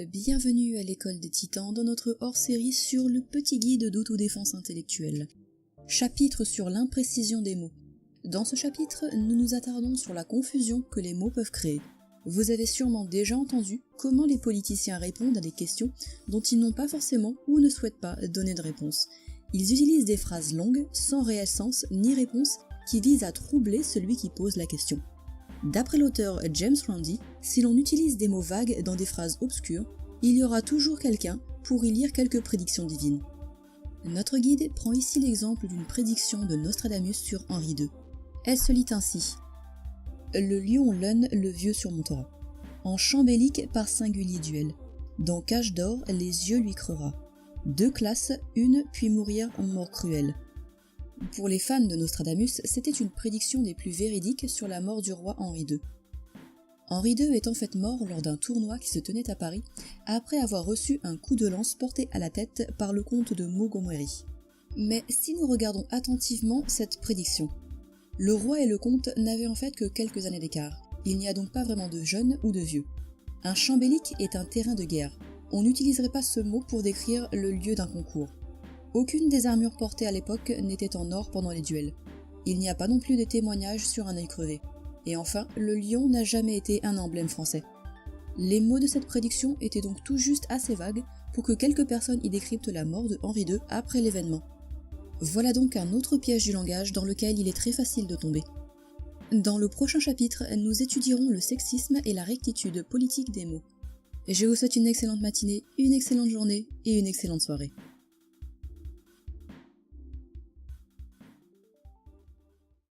Bienvenue à l'école des titans dans notre hors-série sur le petit guide d'autodéfense intellectuelle. Chapitre sur l'imprécision des mots. Dans ce chapitre, nous nous attardons sur la confusion que les mots peuvent créer. Vous avez sûrement déjà entendu comment les politiciens répondent à des questions dont ils n'ont pas forcément ou ne souhaitent pas donner de réponse. Ils utilisent des phrases longues, sans réel sens ni réponse, qui visent à troubler celui qui pose la question. D'après l'auteur James Randi, si l'on utilise des mots vagues dans des phrases obscures, il y aura toujours quelqu'un pour y lire quelques prédictions divines. Notre guide prend ici l'exemple d'une prédiction de Nostradamus sur Henri II. Elle se lit ainsi. Le lion lune, le vieux surmontera. En champ bellique par singulier duel. Dans cage d'or, les yeux lui crera. Deux classes, une puis mourir en mort cruelle. Pour les fans de Nostradamus, c'était une prédiction des plus véridiques sur la mort du roi Henri II. Henri II est en fait mort lors d'un tournoi qui se tenait à Paris, après avoir reçu un coup de lance porté à la tête par le comte de Montgomery. Mais si nous regardons attentivement cette prédiction, le roi et le comte n'avaient en fait que quelques années d'écart. Il n'y a donc pas vraiment de jeunes ou de vieux. Un champ bellique est un terrain de guerre. On n'utiliserait pas ce mot pour décrire le lieu d'un concours. Aucune des armures portées à l'époque n'était en or pendant les duels. Il n'y a pas non plus de témoignages sur un œil crevé. Et enfin, le lion n'a jamais été un emblème français. Les mots de cette prédiction étaient donc tout juste assez vagues pour que quelques personnes y décryptent la mort de Henri II après l'événement. Voilà donc un autre piège du langage dans lequel il est très facile de tomber. Dans le prochain chapitre, nous étudierons le sexisme et la rectitude politique des mots. Je vous souhaite une excellente matinée, une excellente journée et une excellente soirée.